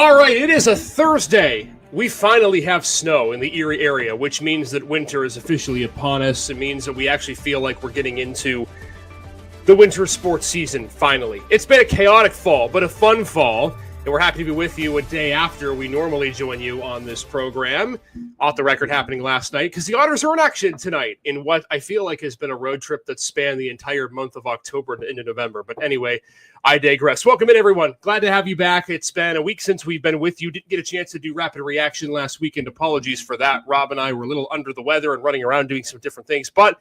All right, it is a Thursday. We finally have snow in the Erie area, which means that winter is officially upon us. It means that we actually feel like we're getting into the winter sports season, finally. It's been a chaotic fall, but a fun fall, and we're happy to be with you a day after we normally join you on this program. Off the record happening last night, because the Otters are in action tonight in what I feel like has been a road trip that spanned the entire month of October into November. But anyway, I digress. Welcome in, everyone. Glad to have you back. It's been a week since we've been with you. Didn't get a chance to do rapid reaction last weekend. Apologies for that. Rob and I were a little under the weather and running around doing some different things, but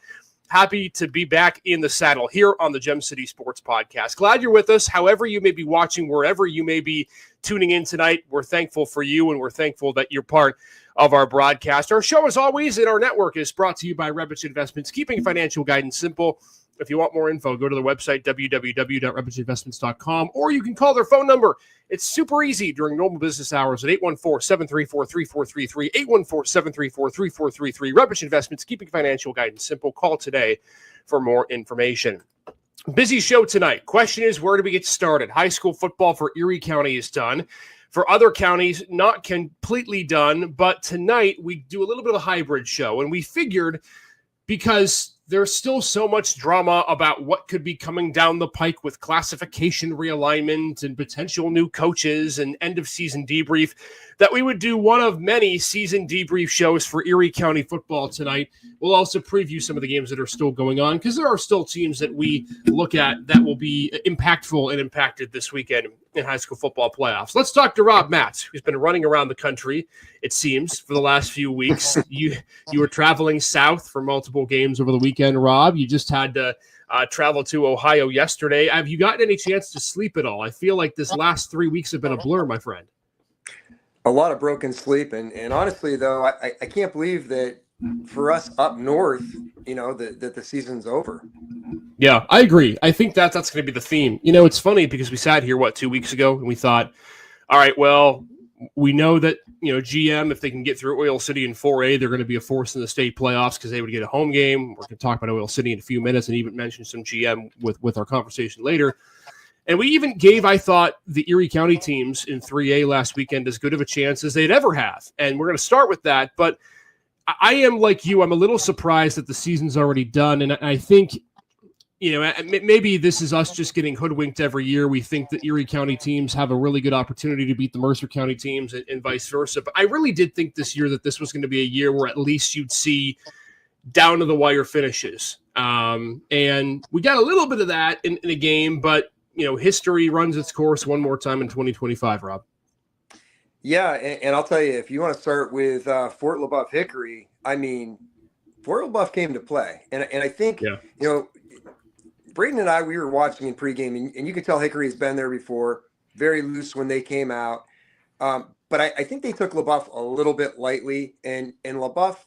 happy to be back in the saddle here on the Gem City Sports Podcast. Glad you're with us. However you may be watching, wherever you may be tuning in tonight, we're thankful for you, and we're thankful that you're part of our broadcast. Our show, as always, in our network is brought to you by Rebich Investments, keeping financial guidance simple. If you want more info, go to the website, www.rebichinvestments.com, or you can call their phone number. It's super easy during normal business hours at 814-734-3433, 814-734-3433. Rebich Investments, keeping financial guidance simple. Call today for more information. Busy show tonight. Question is, where do we get started? High school football for Erie County is done. For other counties, not completely done, but tonight we do a little bit of a hybrid show, and we figured because there's still so much drama about what could be coming down the pike with classification realignment and potential new coaches and end-of-season debrief that we would do one of many season debrief shows for Erie County football tonight. We'll also preview some of the games that are still going on because there are still teams that we look at that will be impactful and impacted this weekend in high school football playoffs. Let's talk to Rob Matz, who's been running around the country, it seems, for the last few weeks. You were traveling south for multiple games over the weekend, Rob. You just had to travel to Ohio yesterday. Have you gotten any chance to sleep at all? I feel like this last 3 weeks have been a blur, my friend. A lot of broken sleep. And honestly, though, I can't believe that for us up north, that the season's over. Yeah, I agree. I think that's going to be the theme. It's funny because we sat here, 2 weeks ago, and we thought, all right, well, we know that, GM, if they can get through Oil City in 4A, they're going to be a force in the state playoffs because they would get a home game. We're going to talk about Oil City in a few minutes and even mention some GM with our conversation later. And we even gave, I thought, the Erie County teams in 3A last weekend as good of a chance as they'd ever have. And we're going to start with that. But I am like you. I'm a little surprised that the season's already done. And I think, maybe this is us just getting hoodwinked every year. We think that Erie County teams have a really good opportunity to beat the Mercer County teams and vice versa. But I really did think this year that this was going to be a year where at least you'd see down to the wire finishes. And we got a little bit of that in a game, but history runs its course one more time in 2025, Rob. Yeah, and I'll tell you, if you want to start with Fort LaBeouf Hickory, Fort LaBeouf came to play. And I think, Braden and I, we were watching in pregame, and you could tell Hickory has been there before, very loose when they came out. But I think they took LaBeouf a little bit lightly, and LaBeouf,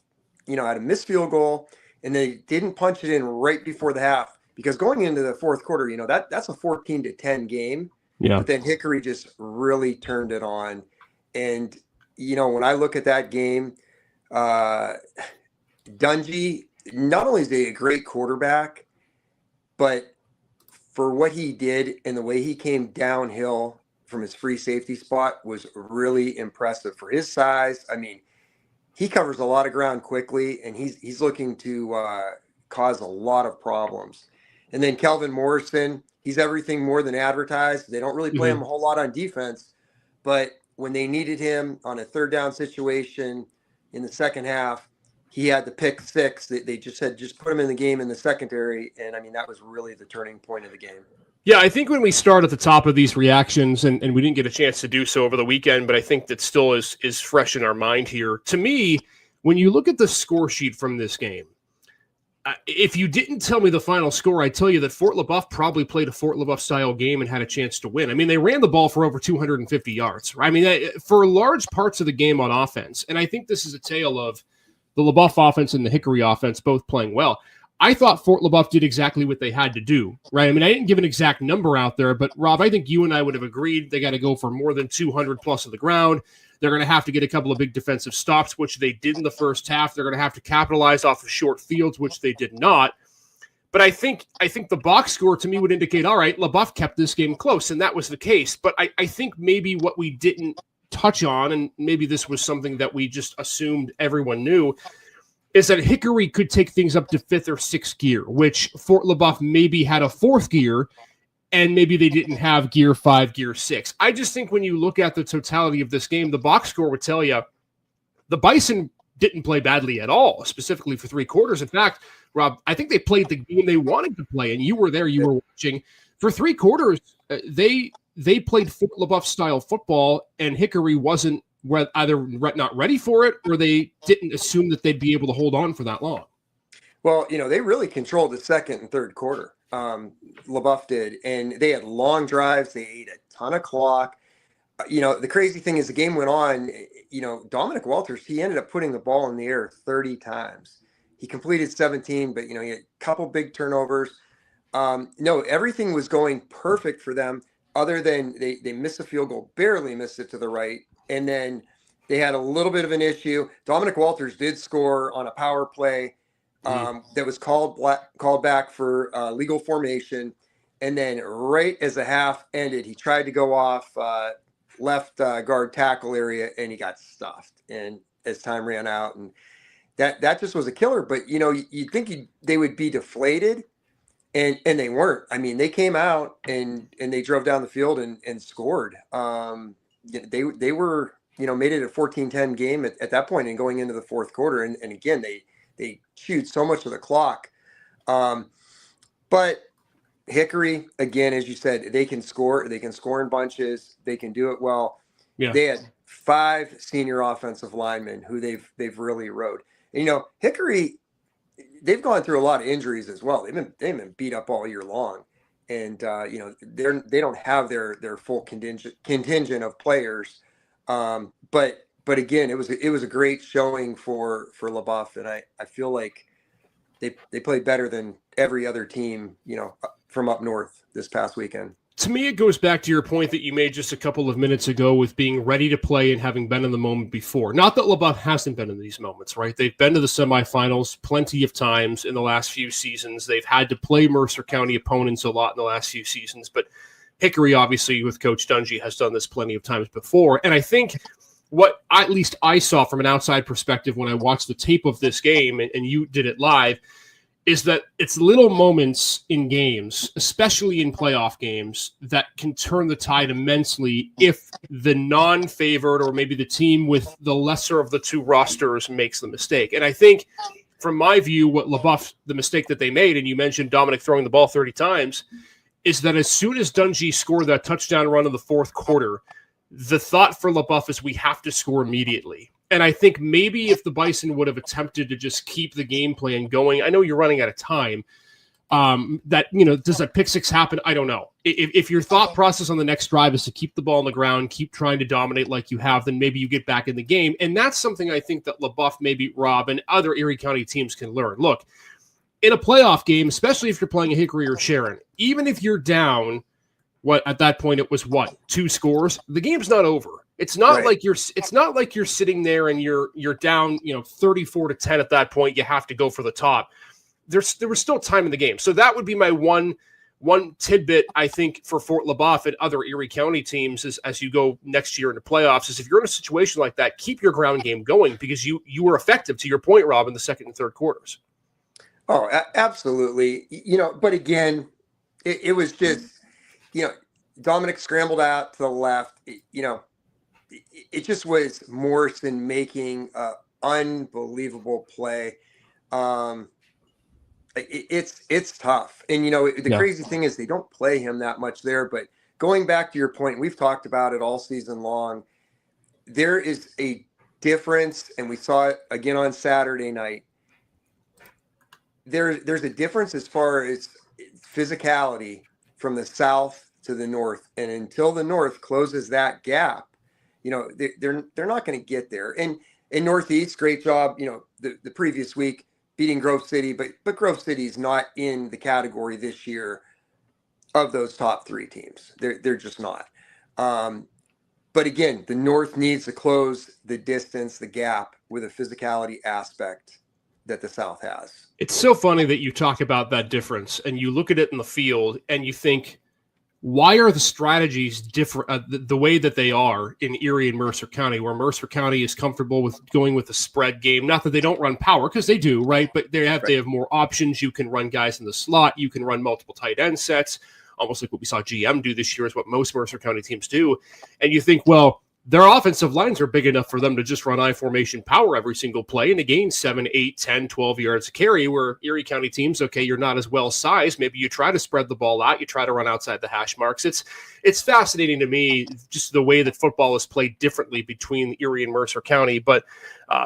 had a missed field goal, and they didn't punch it in right before the half. Because going into the fourth quarter, that's a 14-10 game. Yeah. But then Hickory just really turned it on. And, when I look at that game, Dungy, not only is he a great quarterback, but for what he did and the way he came downhill from his free safety spot was really impressive for his size. He covers a lot of ground quickly, and he's looking to cause a lot of problems. And then Kelvin Morrison, he's everything more than advertised. They don't really play him a whole lot on defense, but when they needed him on a third down situation in the second half, he had the pick six. They just said, just put him in the game in the secondary. And that was really the turning point of the game. Yeah, I think when we start at the top of these reactions, and we didn't get a chance to do so over the weekend, but I think that still is fresh in our mind here. To me, when you look at the score sheet from this game, if you didn't tell me the final score, I'd tell you that Fort LaBeouf probably played a Fort LaBeouf style game and had a chance to win. They ran the ball for over 250 yards. For large parts of the game on offense. And I think this is a tale of the LaBeouf offense and the Hickory offense both playing well. I thought Fort LaBeouf did exactly what they had to do, right? I didn't give an exact number out there, but Rob, I think you and I would have agreed they got to go for more than 200 plus of the ground. They're going to have to get a couple of big defensive stops, which they did in the first half. They're going to have to capitalize off of short fields, which they did not. But I think the box score to me would indicate, all right, LaBeouf kept this game close, and that was the case. But I think maybe what we didn't touch on, and maybe this was something that we just assumed everyone knew, is that Hickory could take things up to 5th or 6th gear, which Fort LaBeouf maybe had a 4th gear, and maybe they didn't have gear 5, gear 6. I just think when you look at the totality of this game, the box score would tell you the Bison didn't play badly at all, specifically for 3 quarters. In fact, Rob, I think they played the game they wanted to play, and you were there, you were watching. For 3 quarters, they played Fort LaBeouf style football, and Hickory wasn't either not ready for it, or they didn't assume that they'd be able to hold on for that long. Well, they really controlled the second and third quarter. LaBeouf did, and they had long drives. They ate a ton of clock. The crazy thing is the game went on. Dominic Walters, he ended up putting the ball in the air 30 times. He completed 17, but he had a couple big turnovers. No, everything was going perfect for them, other than they missed a field goal, barely missed it to the right, and then they had a little bit of an issue. Dominic Walters did score on a power play that was called back for legal formation, and then right as the half ended, he tried to go off left guard tackle area, and he got stuffed. And as time ran out, and that just was a killer. But you'd think they would be deflated, and they weren't. I mean, they came out and they drove down the field and scored. They were made it a 14-10 game at that point and going into the fourth quarter. And again, they chewed so much of the clock. But Hickory, again, as you said, they can score. They can score in bunches. They can do it well. Yeah. They had 5 senior offensive linemen who they've really rode. And, Hickory, they've gone through a lot of injuries as well. They've been beat up all year long. And, they don't have their full contingent of players. But again, it was a great showing for LaBeouf, and I feel like they played better than every other team, from up north this past weekend. To me, it goes back to your point that you made just a couple of minutes ago with being ready to play and having been in the moment before. Not that LaBeouf hasn't been in these moments, right? They've been to the semifinals plenty of times in the last few seasons. They've had to play Mercer County opponents a lot in the last few seasons, but Hickory, obviously, with Coach Dungy, has done this plenty of times before. And I think what at least I saw from an outside perspective when I watched the tape of this game, and you did it live, is that it's little moments in games, especially in playoff games, that can turn the tide immensely if the non-favored or maybe the team with the lesser of the 2 rosters makes the mistake. And I think, from my view, what LaBeouf, the mistake that they made, and you mentioned Dominic throwing the ball 30 times, is that as soon as Dungy scored that touchdown run in the fourth quarter, the thought for LaBeouf is we have to score immediately. And I think maybe if the Bison would have attempted to just keep the game plan going, I know you're running out of time, does that pick 6 happen? I don't know. If your thought process on the next drive is to keep the ball on the ground, keep trying to dominate like you have, then maybe you get back in the game. And that's something I think that LaBeouf, maybe Rob, and other Erie County teams can learn. Look, in a playoff game, especially if you're playing a Hickory or Sharon, even if you're down, at that point it was 2 scores, the game's not over. It's not like you're sitting there and you're down, 34-10 at that point. You have to go for the top. There was still time in the game. So that would be my one tidbit, I think, for Fort LaBeouf and other Erie County teams as you go next year into playoffs, is if you're in a situation like that, keep your ground game going, because you were effective, to your point, Rob, in the second and third quarters. Oh, absolutely. But again, it was just, Dominic scrambled out to the left. It just was Morrison making an unbelievable play. It's tough. And, the crazy thing is they don't play him that much there. But going back to your point, we've talked about it all season long. There is a difference, and we saw it again on Saturday night. There's a difference as far as physicality from the south to the north. And until the north closes that gap, they're not going to get there. And in Northeast, great job, the previous week beating Grove City, but Grove City is not in the category this year of those top 3 teams. They're just not. But again, the North needs to close the distance, the gap, with a physicality aspect that the South has. It's so funny that you talk about that difference and you look at it in the field and you think, why are the strategies different the way that they are in Erie and Mercer County, where Mercer County is comfortable with going with a spread game? Not that they don't run power, because they do, right? But they have more options. You can run guys in the slot. You can run multiple tight end sets, almost like what we saw GM do this year is what most Mercer County teams do. And you think, well, their offensive lines are big enough for them to just run I formation power every single play and to gain 7, 8, 10, 12 yards a carry, where Erie County teams, okay, you're not as well sized. Maybe you try to spread the ball out. You try to run outside the hash marks. It's fascinating to me, just the way that football is played differently between Erie and Mercer County. But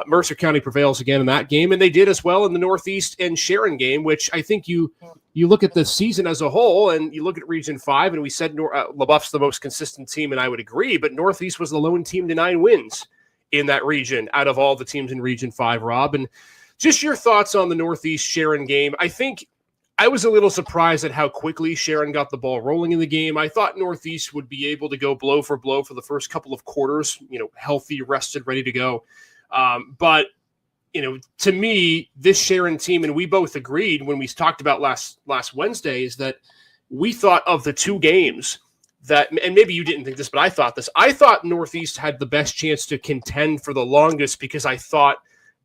Mercer County prevails again in that game, and they did as well in the Northeast and Sharon game, which I think you look at the season as a whole, and you look at Region 5, and we said LaBeouf's the most consistent team, and I would agree, but Northeast was the lone team to 9 wins in that region out of all the teams in Region 5, Rob. And just your thoughts on the Northeast Sharon game. I think I was a little surprised at how quickly Sharon got the ball rolling in the game. I thought Northeast would be able to go blow for the first couple of quarters, healthy, rested, ready to go. But to me, this Sharon team, and we both agreed when we talked about last Wednesday, is that we thought of the 2 games that, and maybe you didn't think this, but I thought this. I thought Northeast had the best chance to contend for the longest because I thought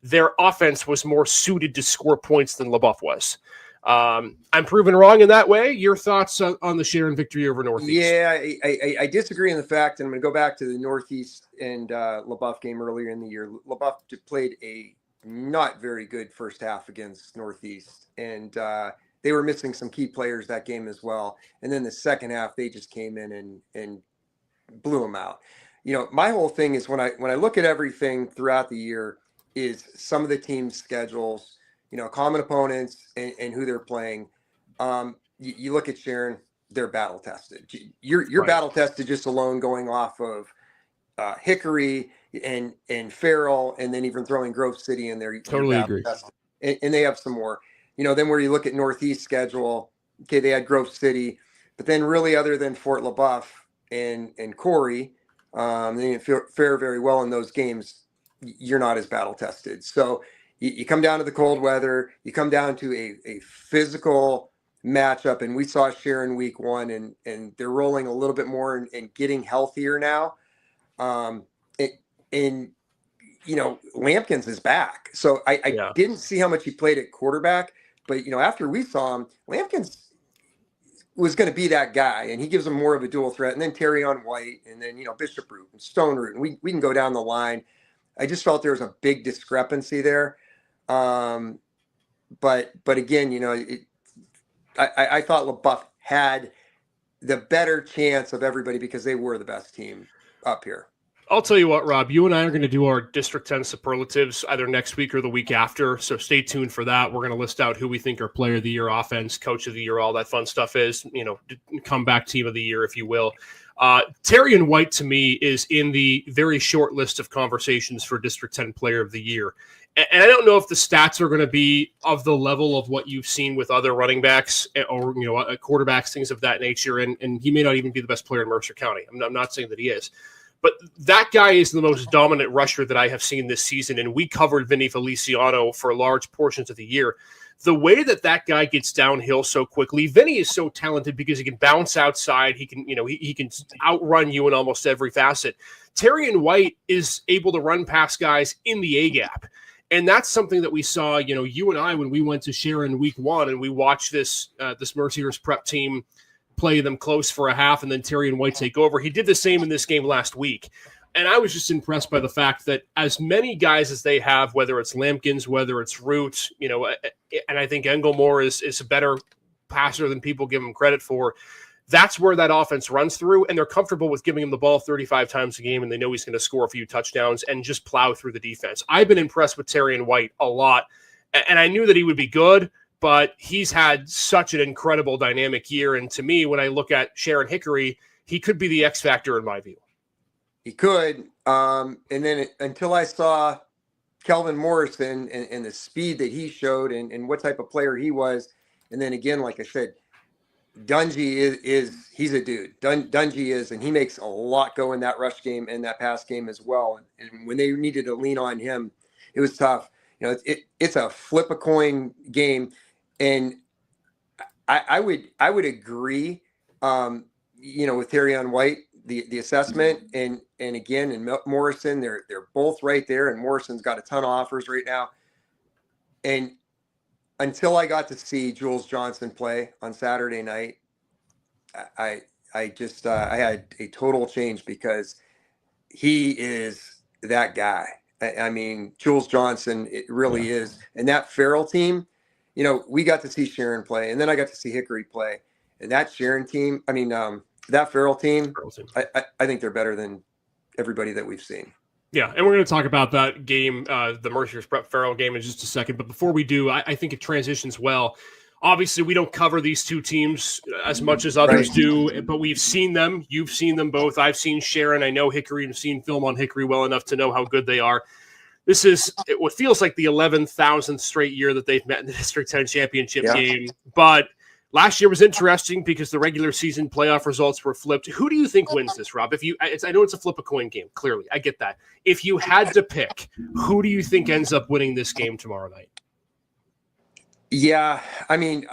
their offense was more suited to score points than LaBeouf was. I'm proven wrong in that way. Your thoughts on the Sharon victory over Northeast? Yeah, I disagree in the fact, and I'm going to go back to the Northeast and LaBeouf game earlier in the year. LaBeouf played a not very good first half against Northeast, and they were missing some key players that game as well. And then the second half, they just came in and blew them out. My whole thing is when I look at everything throughout the year is some of the teams' schedules, common opponents and who they're playing. You look at Sharon, they're battle tested. You're right. Battle tested just alone going off of Hickory and Farrell, and then even throwing Grove City in there. Totally agree. And they have some more. Then where you look at Northeast schedule, okay, they had Grove City, but then really other than Fort LaBeouf and Corey, they didn't fare very well in those games. You're not as battle tested. So you come down to the cold weather, you come down to a physical matchup, and we saw Sharon week 1, and they're rolling a little bit more and getting healthier now. Lampkins is back. So I didn't see how much he played at quarterback, but after we saw him, Lampkins was going to be that guy, and he gives them more of a dual threat. And then Terrion White, and then Bishop Root and Stone Root, and we can go down the line. I just felt there was a big discrepancy there. But again, I thought LaBeouf had the better chance of everybody because they were the best team up here. I'll tell you what, Rob, you and I are going to do our District 10 superlatives either next week or the week after. So stay tuned for that. We're going to list out who we think our player of the year, offense, coach of the year, all that fun stuff is, comeback team of the year, if you will. Terrion White, to me, is in the very short list of conversations for District 10 player of the year. And I don't know if the stats are going to be of the level of what you've seen with other running backs or, quarterbacks, things of that nature. And he may not even be the best player in Mercer County. I'm not saying that he is. But that guy is the most dominant rusher that I have seen this season, and we covered Vinny Feliciano for large portions of the year. The way that guy gets downhill so quickly, Vinny is so talented because he can bounce outside. He can, he can outrun you in almost every facet. Terrion White is able to run past guys in the A-gap. And that's something that we saw, you and I, when we went to Sharon week 1 and we watched this Mercyhurst prep team play them close for a half and then Terrion White take over. He did the same in this game last week. And I was just impressed by the fact that as many guys as they have, whether it's Lampkins, whether it's Root, and I think Engelmore is a better passer than people give him credit for. That's where that offense runs through, and they're comfortable with giving him the ball 35 times a game, and they know he's going to score a few touchdowns and just plow through the defense. I've been impressed with Terrion White a lot, and I knew that he would be good, but he's had such an incredible dynamic year. And to me, when I look at Sharon Hickory, he could be the X factor in my view. He could. And then until I saw Kelvin Morrison and the speed that he showed and what type of player he was. And then again, like I said, Dungy he's a dude. Dungy is, and he makes a lot go in that rush game and that pass game as well. And when they needed to lean on him, it was tough. It's a flip a coin game. And I would agree. with Terry on White, the assessment and again, and Morrison, they're both right there. And Morrison's got a ton of offers right now. And until I got to see Jules Johnson play on Saturday night, I just I had a total change because he is that guy. I mean, Jules Johnson, it really is. And that Farrell team, we got to see Sharon play, and then I got to see Hickory play. And that Sharon team, that Farrell team, I think they're better than everybody that we've seen. Yeah, and we're going to talk about that game, the Mercyhurst Prep Farrell game, in just a second. But before we do, I think it transitions well. Obviously, we don't cover these two teams as much as others do, but we've seen them. You've seen them both. I've seen Sharon. I know Hickory and seen film on Hickory well enough to know how good they are. This is what feels like the 11,000th straight year that they've met in the District 10 championship game. But last year was interesting because the regular season playoff results were flipped. Who do you think wins this, Rob? I know it's a flip a coin game. Clearly, I get that. If you had to pick, who do you think ends up winning this game tomorrow night? Yeah, I'm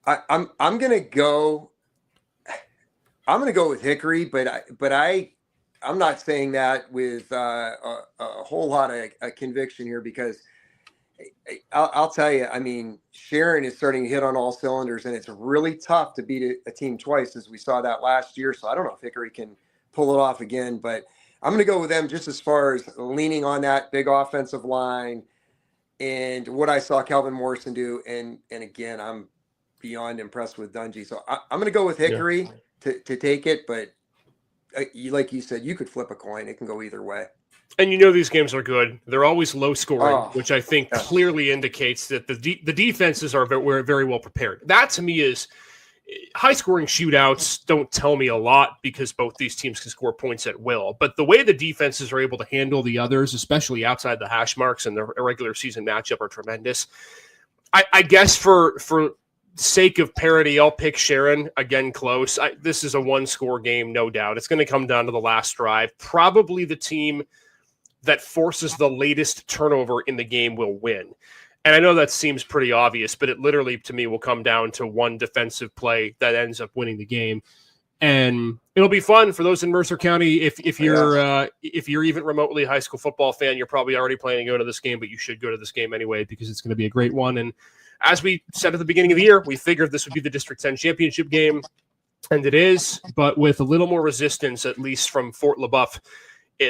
gonna go. I'm gonna go with Hickory, but I'm not saying that with a whole lot of conviction here because I'll tell you. I mean, Sharon is starting to hit on all cylinders, and it's really tough to beat a team twice, as we saw that last year. So I don't know if Hickory can pull it off again, but I'm gonna go with them just as far as leaning on that big offensive line. And what I saw Calvin Morrison do, and again, I'm beyond impressed with Dungy. So I'm going to go with Hickory to take it. But like you said, you could flip a coin. It can go either way. And these games are good. They're always low scoring, which I think clearly indicates that the defenses are very, very well prepared. That to me is high scoring shootouts don't tell me a lot because both these teams can score points at will. But the way the defenses are able to handle the others, especially outside the hash marks and the regular season matchup, are tremendous. I guess for sake of parity, I'll pick Sharon again close. This is a one-score game, no doubt. It's going to come down to the last drive. Probably the team that forces the latest turnover in the game will win. And I know that seems pretty obvious, but it literally, to me, will come down to one defensive play that ends up winning the game. And it'll be fun for those in Mercer County. If you're even remotely a high school football fan, you're probably already planning to go to this game, but you should go to this game anyway because it's going to be a great one. And as we said at the beginning of the year, we figured this would be the District 10 championship game, and it is, but with a little more resistance, at least from Fort LaBeouf,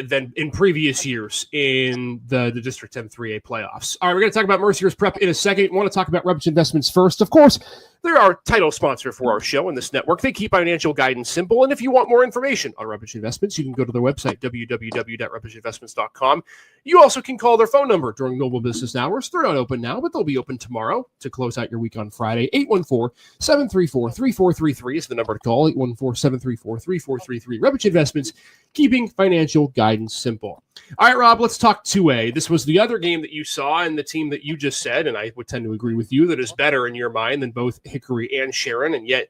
than in previous years in the District 10 3A playoffs. All right, we're going to talk about Mercyhurst Prep in a second. I want to talk about Rubbish Investments first. Of course, they're our title sponsor for our show and this network. They keep financial guidance simple, and if you want more information on Rubbish Investments, you can go to their website, www.rubbishinvestments.com. You also can call their phone number during normal business hours. They're not open now, but they'll be open tomorrow to close out your week on Friday. 814-734-3433 is the number to call, 814-734-3433. Rubbish Investments, keeping financial guidance simple. All right, Rob, let's talk 2A. This was the other game that you saw and the team that you just said, and I would tend to agree with you, that is better in your mind than both Hickory and Sharon, and yet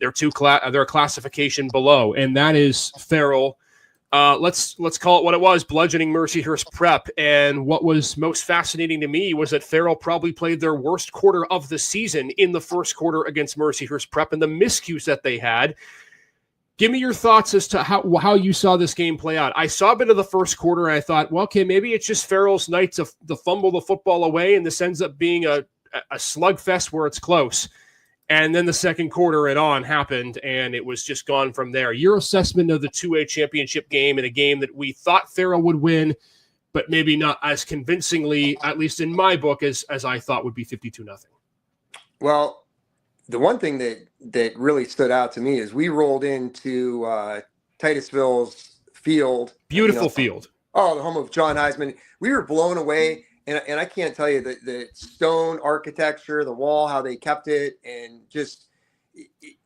they're a classification below, and that is Farrell. Let's call it what it was, bludgeoning Mercyhurst Prep. And what was most fascinating to me was that Farrell probably played their worst quarter of the season in the first quarter against Mercyhurst Prep, and the miscues that they had. Give me your thoughts as to how you saw this game play out. I saw a bit of the first quarter, and I thought, well, okay, maybe it's just Farrell's night to fumble the football away, and this ends up being a slugfest where it's close. And then the second quarter and on happened, and it was just gone from there. Your assessment of the 2A championship game in a game that we thought Farrell would win, but maybe not as convincingly, at least in my book, as I thought would be 52-0. Well, the one thing that really stood out to me is we rolled into Titusville's field. Beautiful field. Oh, the home of John Heisman. We were blown away. And I can't tell you the stone architecture, the wall, how they kept it, and just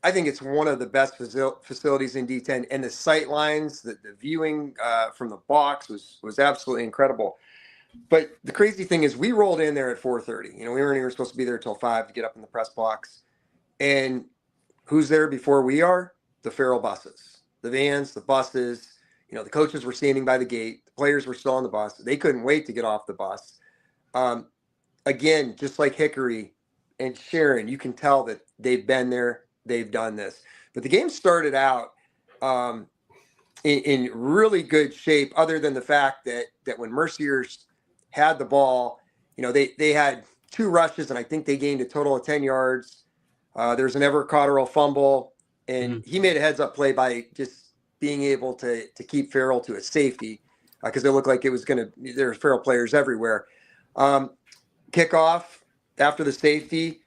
I think it's one of the best facilities in D10. And the sight lines, the viewing from the box was absolutely incredible. But the crazy thing is we rolled in there at 4:30. We weren't even supposed to be there till 5 to get up in the press box. And who's there before we are? The Farrell buses, the vans, the buses. The coaches were standing by the gate. The players were still on the bus. They couldn't wait to get off the bus. Again, just like Hickory and Sharon, you can tell that they've been there, they've done this. But the game started out in really good shape, other than the fact that when Mercier's had the ball, they had 2 rushes, and I think they gained a total of 10 yards. There's an Everett Cotterill fumble, and he made a heads-up play by just being able to keep Farrell to a safety because it looked like it was there were Farrell players everywhere. Kickoff after the safety,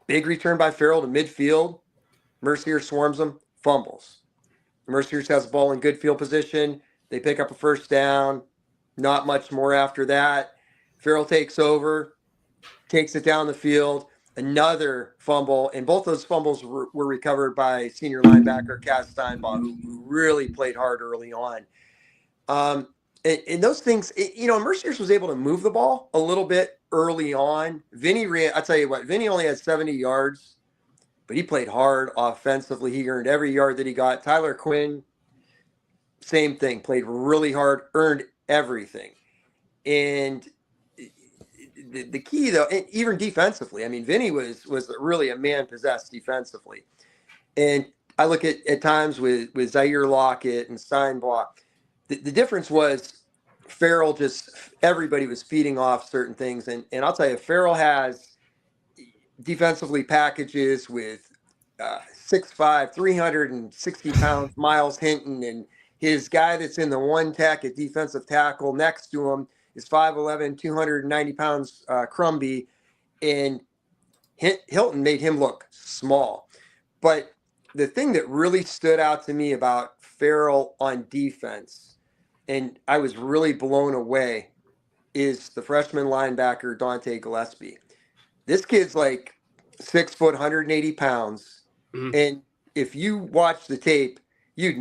big return by Farrell to midfield. Mercier swarms him, fumbles. Mercier has the ball in good field position. They pick up a first down. Not much more after that. Farrell takes over, takes it down the field. Another fumble, and both those fumbles were recovered by senior linebacker Cass Steinbaugh, who really played hard early on. And those things, Mercier's was able to move the ball a little bit early on. Vinny ran, I'll tell you what, Vinny only had 70 yards, but he played hard offensively. He earned every yard that he got. Tyler Quinn, same thing, played really hard, earned everything. And the key, though, and even defensively, I mean, Vinny was really a man possessed defensively. And I look at times with Zaire Lockett and Steinbaugh, the difference was Farrell everybody was feeding off certain things. And I'll tell you, Farrell has defensively packages with 6'5", 360 pounds, Miles Hinton, and his guy that's in the one tech at defensive tackle next to him is 5'11", 290 pounds, Crumby, and Hilton made him look small. But the thing that really stood out to me about Farrell on defense, and I was really blown away, is the freshman linebacker Dante Gillespie. This kid's like 6 foot, 180 pounds. Mm-hmm. And if you watch the tape, you'd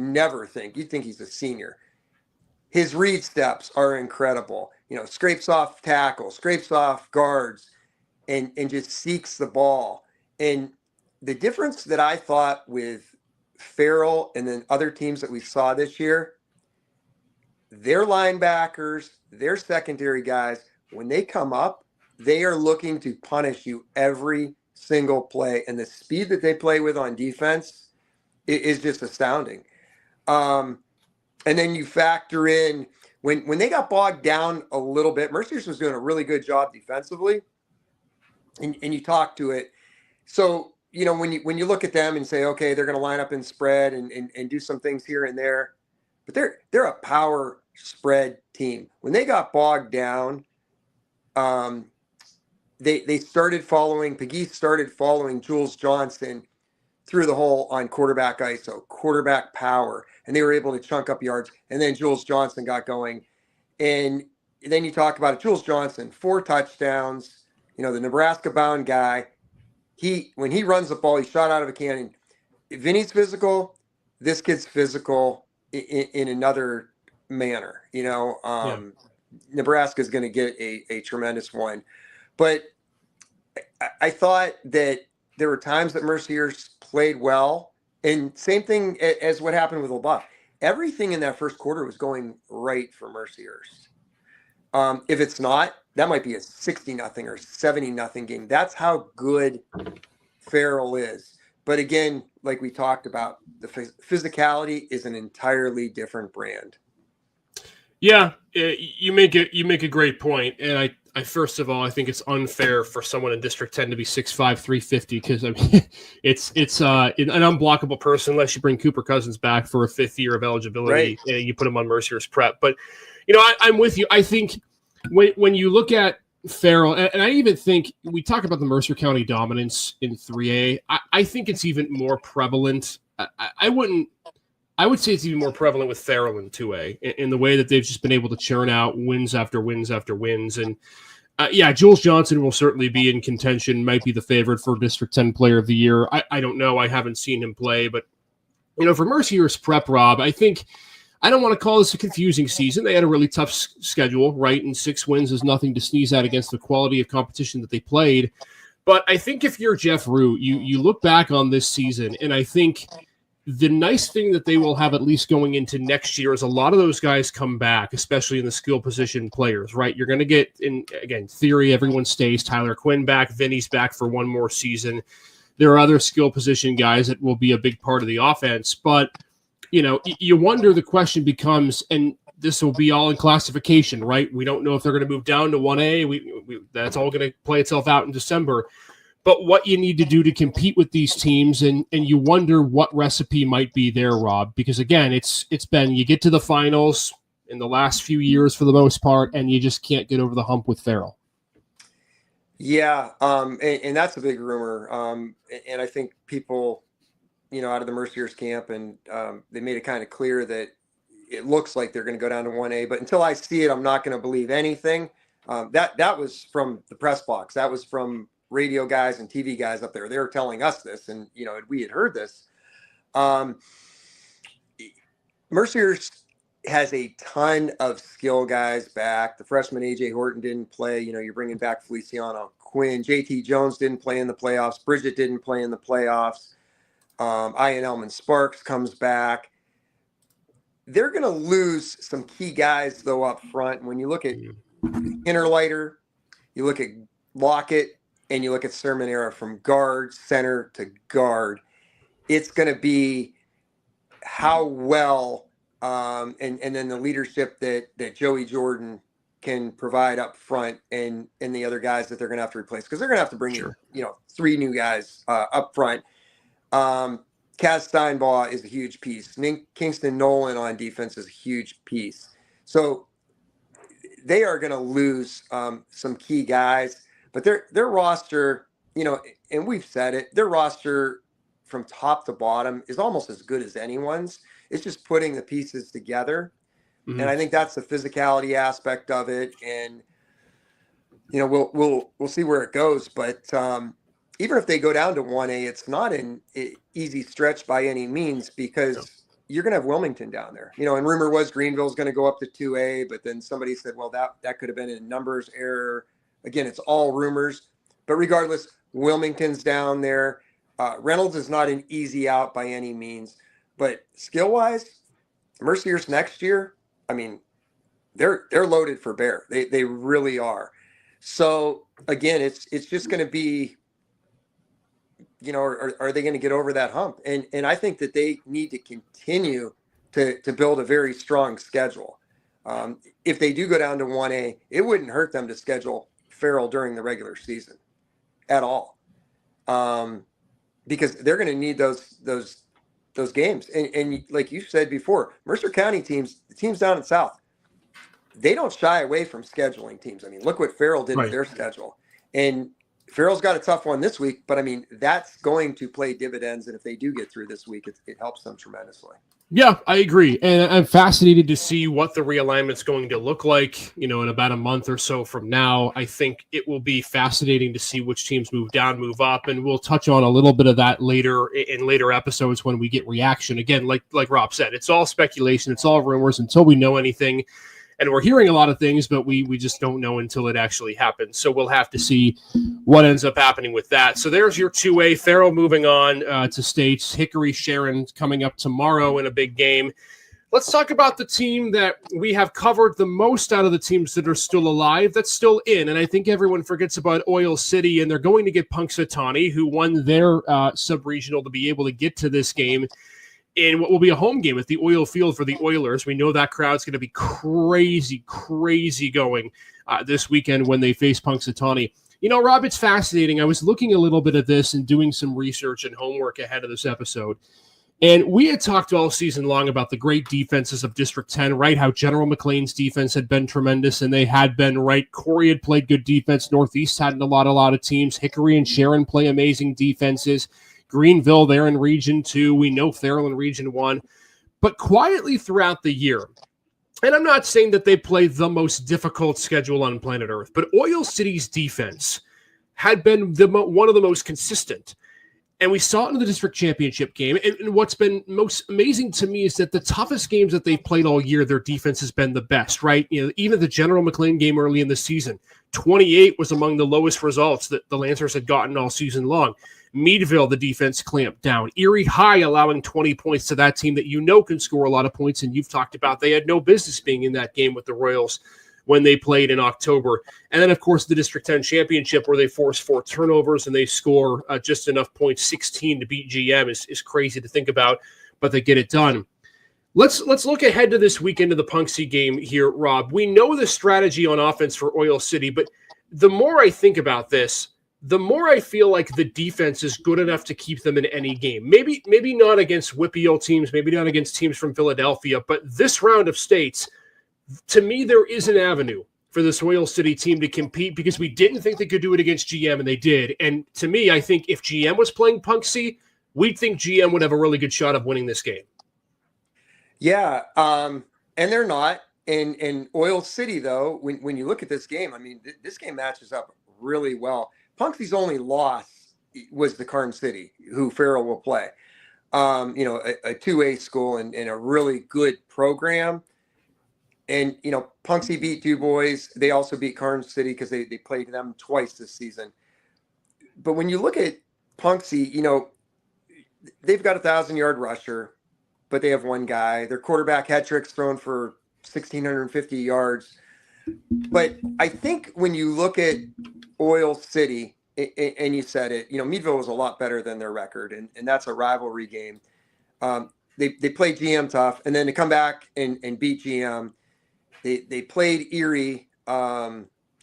think he's a senior. His read steps are incredible. Scrapes off tackles, scrapes off guards, and just seeks the ball. And the difference that I thought with Farrell and then other teams that we saw this year, their linebackers, their secondary guys, when they come up, they are looking to punish you every single play. And the speed that they play with on defense is just astounding. And then you factor in when they got bogged down a little bit, Mercier's was doing a really good job defensively, and you talk to it. So, when you look at them and say, okay, they're going to line up in spread and do some things here and there, but they're a power spread team. When they got bogged down, they started following, Pegues started following Jules Johnson through the hole on quarterback ISO, quarterback power, and they were able to chunk up yards. And then Jules Johnson got going. And then you talk about it. Jules Johnson, 4 touchdowns, the Nebraska-bound guy. When he runs the ball, he's shot out of a cannon. Vinny's physical. This kid's physical in another manner. Nebraska's going to get a tremendous one. But I thought that there were times that Mercier's played well, and same thing as what happened with LeBuff. Everything in that first quarter was going right for Mercier's. If it's not, that might be a 60-0 or 70-0 game. That's how good Farrell is. But again, like we talked about, the physicality is an entirely different brand. Yeah, you make a great point, and I first of all, I think it's unfair for someone in District 10 to be 6'5", 350, because I mean, it's an unblockable person unless you bring Cooper Cousins back for a 5th year of eligibility, right, and you put him on Mercier's prep. But I'm with you. I think when you look at Farrell, and I even think we talk about the Mercer County dominance in 3A. I think it's even more prevalent. I would say it's even more prevalent with Farrell in 2A in the way that they've just been able to churn out wins after wins after wins. And Jules Johnson will certainly be in contention, might be the favorite for District 10 Player of the Year. I don't know. I haven't seen him play. But, for Mercier's prep, Rob, I think I don't want to call this a confusing season. They had a really tough schedule, right? And 6 wins is nothing to sneeze at against the quality of competition that they played. But I think if you're Jeff Root, you look back on this season, and I think – the nice thing that they will have at least going into next year is a lot of those guys come back, especially in the skill position players, right? You're going to get, in theory, everyone stays. Tyler Quinn back, Vinny's back for one more season. There are other skill position guys that will be a big part of the offense. But, you wonder, the question becomes, and this will be all in classification, right? We don't know if they're going to move down to 1A. That's all going to play itself out in December. But what you need to do to compete with these teams, and you wonder what recipe might be there, Rob, because again, it's been, you get to the finals in the last few years for the most part, and you just can't get over the hump with Farrell. Yeah, and that's a big rumor. And I think people, out of the Mercyhurst camp, and they made it kind of clear that it looks like they're going to go down to 1A. But until I see it, I'm not going to believe anything. That was from the press box. That was from radio guys and TV guys up there. They were telling us this, and we had heard this. Mercyhurst has a ton of skill guys back. The freshman AJ Horton didn't play. You're bringing back Feliciano Quinn. JT Jones didn't play in the playoffs. Bridget didn't play in the playoffs. Ian Elman Sparks comes back. They're going to lose some key guys, though, up front. When you look at Innerleiter, you look at Lockett, and you look at Sermonera from guard, center to guard, it's going to be how well and then the leadership that Joey Jordan can provide up front, and the other guys that they're going to have to replace, because they're going to have to bring in 3 new guys up front. Kaz Steinbaugh is a huge piece. Kingston Nolan on defense is a huge piece. So they are going to lose some key guys, but their roster, and we've said it, their roster from top to bottom is almost as good as anyone's. It's just putting the pieces together. Mm-hmm. And I think that's the physicality aspect of it. And, we'll see where it goes. But even if they go down to 1A, it's not an easy stretch by any means, because you're going to have Wilmington down there. And rumor was Greenville's going to go up to 2A, but then somebody said, well, that could have been a numbers error. Again, it's all rumors. But regardless, Wilmington's down there. Reynolds is not an easy out by any means. But skill-wise, Mercyhurst next year, I mean, they're loaded for bear. They really are. So again, it's just going to be, are they going to get over that hump? And I think that they need to continue to build a very strong schedule. If they do go down to 1A, it wouldn't hurt them to schedule Farrell during the regular season at all, because they're going to need those games. And like you said before, Mercer County teams, the teams down in South, they don't shy away from scheduling teams. I mean, look what Farrell did with their schedule. And Farrell's got a tough one this week, but I mean, that's going to play dividends. And if they do get through this week, it helps them tremendously. Yeah, I agree. And I'm fascinated to see what the realignment's going to look like, in about a month or so from now. I think it will be fascinating to see which teams move down, move up, and we'll touch on a little bit of that later in later episodes when we get reaction. Again, like Rob said, it's all speculation, it's all rumors until we know anything. And we're hearing a lot of things, but we just don't know until it actually happens. So we'll have to see what ends up happening with that. So there's your 2A. Farrell moving on to states. Hickory Sharon coming up tomorrow in a big game. Let's talk about the team that we have covered the most out of the teams that are still alive, that's still in. And I think everyone forgets about Oil City, and they're going to get Punxsutawney, who won their sub-regional, to be able to get to this game in what will be a home game at the Oil Field for the Oilers. We know that crowd's going to be crazy going this weekend when they face Punxsutawney. Rob, it's fascinating. I was looking a little bit at this and doing some research and homework ahead of this episode. And we had talked all season long about the great defenses of District 10, right? How General McLean's defense had been tremendous, and they had been, right? Corey had played good defense. Northeast had a lot of teams. Hickory and Sharon play amazing defenses. Greenville, they're in Region 2. We know Farrell in Region 1. But quietly throughout the year, and I'm not saying that they play the most difficult schedule on planet Earth, but Oil City's defense had been one of the most consistent. And we saw it in the district championship game. And what's been most amazing to me is that the toughest games that they've played all year, their defense has been the best, right? Even the General McLean game early in the season, 28 was among the lowest results that the Lancers had gotten all season long. Meadville, the defense clamped down. Erie High allowing 20 points to that team that can score a lot of points, and you've talked about they had no business being in that game with the Royals when they played in October. And then, of course, the District 10 championship where they force 4 turnovers and they score just enough points, 16 to beat GM is crazy to think about, but they get it done. Let's look ahead to this weekend of the Punxsutawney game here, Rob. We know the strategy on offense for Oil City, but the more I think about this, the more I feel like the defense is good enough to keep them in any game. Maybe not against WPIAL teams, maybe not against teams from Philadelphia, but this round of states, to me, there is an avenue for this Oil City team to compete because we didn't think they could do it against GM, and they did. And to me, I think if GM was playing Punxsutawney, we'd think GM would have a really good shot of winning this game. Yeah, and they're not. And Oil City, though, when you look at this game, I mean, this game matches up really well. Punxsutawney's only loss was the Carn City, who Farrell will play. A 2A school and a really good program. And, Punxsutawney beat DuBois. They also beat Carn City because they played them twice this season. But when you look at Punxsutawney, they've got a 1,000-yard rusher, but they have one guy. Their quarterback had tricks thrown for 1,650 yards. But I think when you look at Oil City, and you said it, Meadville was a lot better than their record, and that's a rivalry game. They played GM tough, and then to come back and beat GM, they played Erie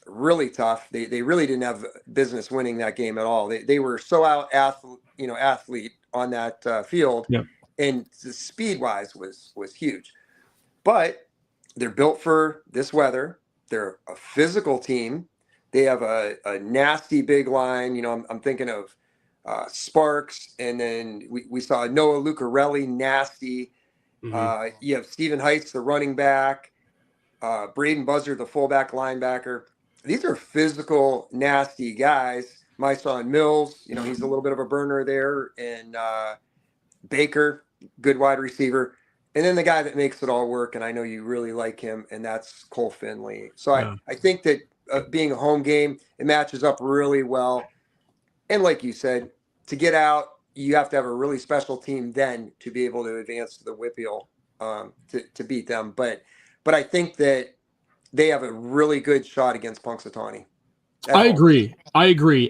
really tough. They really didn't have business winning that game at all. They were so athlete on that field, yep. And speed-wise was huge. But they're built for this weather. They're a physical team. They have a nasty big line. I'm thinking of Sparks, and then we saw Noah Lucarelli, nasty. Mm-hmm. You have Stephen Heights, the running back, Braden Buzzard, the fullback linebacker. These are physical, nasty guys. My son Mills, he's a little bit of a burner there, and Baker, good wide receiver. And then the guy that makes it all work, and I know you really like him, and that's Cole Finley. So yeah. I think that being a home game, it matches up really well. And like you said, to get out, you have to have a really special team then to be able to advance to the WPIAL to beat them. But I think that they have a really good shot against Punxsutawney. I agree.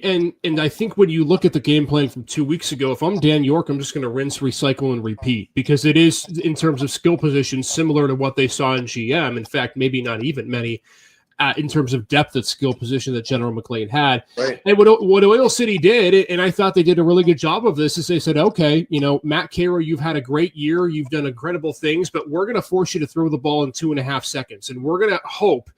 And I think when you look at the game plan from 2 weeks ago, if I'm Dan York, I'm just going to rinse, recycle, and repeat because it is, in terms of skill positions, similar to what they saw in GM. In fact, maybe not even many in terms of depth at skill position that General McLean had. Right. And what Oil City did, and I thought they did a really good job of this, is they said, okay, Matt Carey, you've had a great year. You've done incredible things, but we're going to force you to throw the ball in 2.5 seconds. And we're going to hope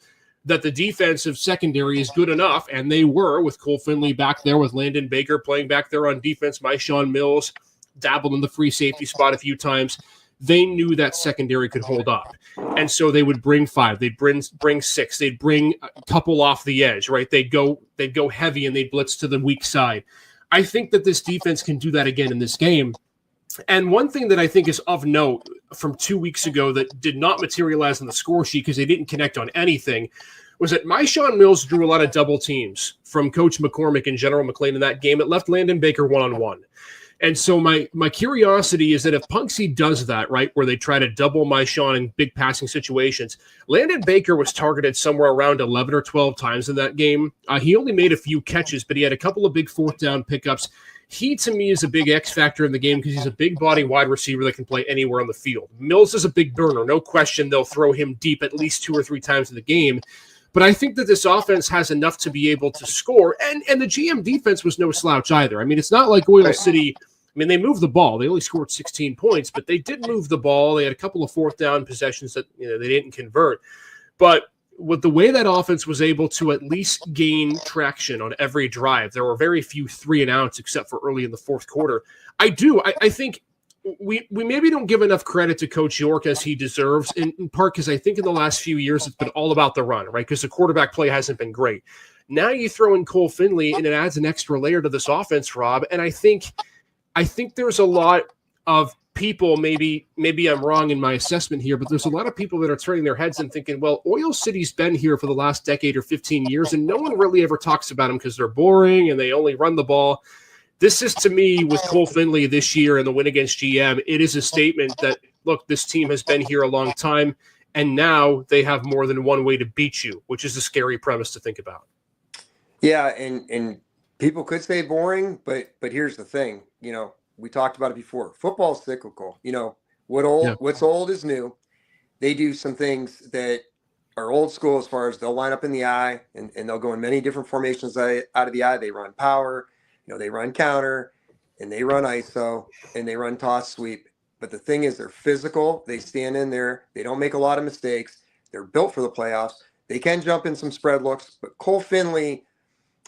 that the defensive secondary is good enough, and they were, with Cole Finley back there, with Landon Baker playing back there on defense, Maishawn Mills dabbled in the free safety spot a few times. They knew that secondary could hold up. And so they would bring 5, they'd bring 6, they'd bring a couple off the edge, right? They'd go heavy and they'd blitz to the weak side. I think that this defense can do that again in this game. And one thing that I think is of note from 2 weeks ago that did not materialize on the score sheet because they didn't connect on anything was that Maishawn Mills drew a lot of double teams from Coach McCormick and General McLean in that game. It left Landon Baker one-on-one. And so my curiosity is that if Punxsutawney does that, right, where they try to double Maishawn in big passing situations, Landon Baker was targeted somewhere around 11 or 12 times in that game. He only made a few catches, but he had a couple of big fourth down pickups. He, to me, is a big X factor in the game because he's a big body wide receiver that can play anywhere on the field. Mills is a big burner. No question they'll throw him deep at least 2 or 3 times in the game. But I think that this offense has enough to be able to score. And the GM defense was no slouch either. I mean, it's not like Oil City. I mean, they moved the ball. They only scored 16 points, but they did move the ball. They had a couple of fourth down possessions that they didn't convert. But with the way that offense was able to at least gain traction on every drive, there were very few 3-and-outs except for early in the fourth quarter. I think we maybe don't give enough credit to Coach York as he deserves, in part because I think in the last few years it's been all about the run, right? Because the quarterback play hasn't been great. Now you throw in Cole Finley, and it adds an extra layer to this offense, Rob. And I think there's a lot of people, maybe I'm wrong in my assessment here, but there's a lot of people that are turning their heads and thinking, well, Oil City's been here for the last decade or 15 years, and no one really ever talks about them because they're boring and they only run the ball. This is, to me, with Cole Finley this year and the win against GM, it is a statement that, look, this team has been here a long time. and now they have more than one way to beat you, which is a scary premise to think about. Yeah, and people could say boring, but here's the thing. We talked about it before. Football's cyclical. What's old is new. They do some things that are old school as far as they'll line up in the eye and they'll go in many different formations out of the eye. They run power, they run counter, and they run ISO, and they run toss sweep. But the thing is, they're physical. They stand in there. They don't make a lot of mistakes. They're built for the playoffs. They can jump in some spread looks, but Cole Finley,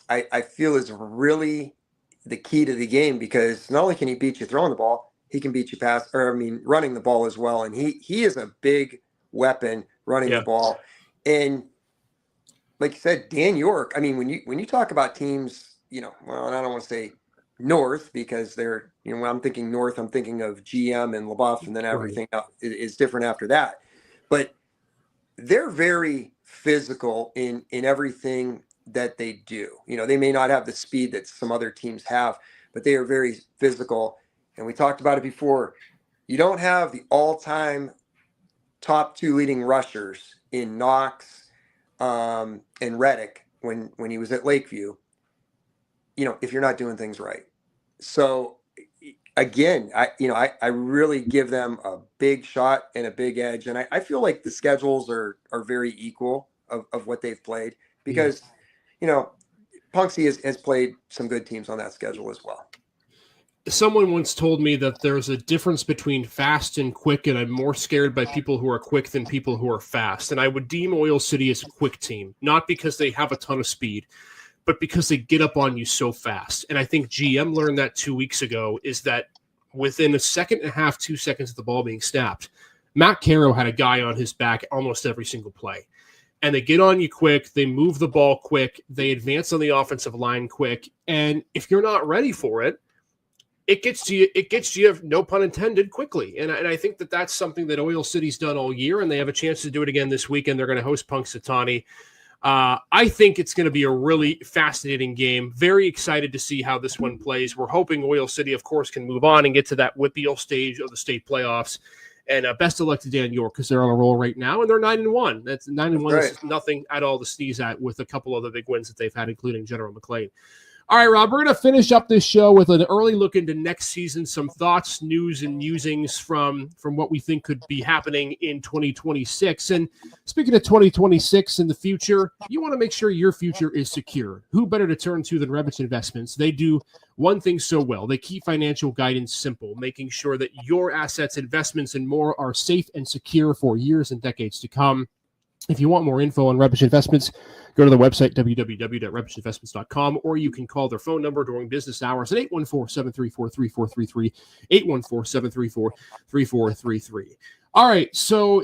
I feel, is really the key to the game, because not only can he beat you throwing the ball, he can beat you running the ball as well. And he is a big weapon running the ball. And like you said, Dan York, when you talk about teams, well, I don't want to say North, because they're, when I'm thinking North, I'm thinking of GM and LaBeouf, and then everything else is different after that. But they're very physical in everything that they do. They may not have the speed that some other teams have, but they are very physical. And we talked about it before. You don't have the all-time top two leading rushers in Knox and Reddick when he was at Lakeview, if you're not doing things right. So again, I really give them a big shot and a big edge. And I feel like the schedules are very equal of what they've played, because, Punksy has played some good teams on that schedule as well. Someone once told me that there's a difference between fast and quick, and I'm more scared by people who are quick than people who are fast. And I would deem Oil City as a quick team, not because they have a ton of speed, but because they get up on you so fast. And I think GM learned that 2 weeks ago, is that within a second and a half, 2 seconds of the ball being snapped, Matt Caro had a guy on his back almost every single play. And they get on you quick, they move the ball quick, they advance on the offensive line quick. And if you're not ready for it, it gets to you, no pun intended, quickly. And I think that that's something that Oil City's done all year, and they have a chance to do it again this weekend. They're going to host Punxsutawney. I think it's going to be a really fascinating game. Very excited to see how this one plays. We're hoping Oil City, of course, can move on and get to that Whitfield stage of the state playoffs. And best of luck to Dan York, because they're on a roll right now, and they're 9-1. That's 9-1. Right. Is nothing at all to sneeze at, with a couple of the big wins that they've had, including General McLean. All right, Rob, we're going to finish up this show with an early look into next season, some thoughts, news, and musings from what we think could be happening in 2026. And speaking of 2026 in the future, you want to make sure your future is secure. Who better to turn to than Revich Investments? They do one thing so well. They keep financial guidance simple, making sure that your assets, investments, and more are safe and secure for years and decades to come. If you want more info on Revich Investments, go to the website, www.revishinvestments.com, or you can call their phone number during business hours at 814-734-3433, 814-734-3433. All right, so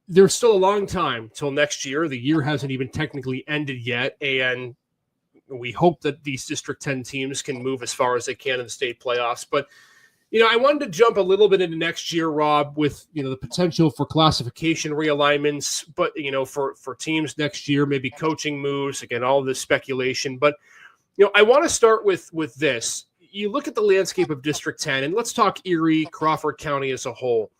there's still a long time till next year. The year hasn't even technically ended yet, and we hope that these District 10 teams can move as far as they can in the state playoffs. But I wanted to jump a little bit into next year, Rob, with, the potential for classification realignments, but, for teams next year, maybe coaching moves, again, all of this speculation. But, I want to start with this. You look at the landscape of District 10, and let's talk Erie, Crawford County as a whole.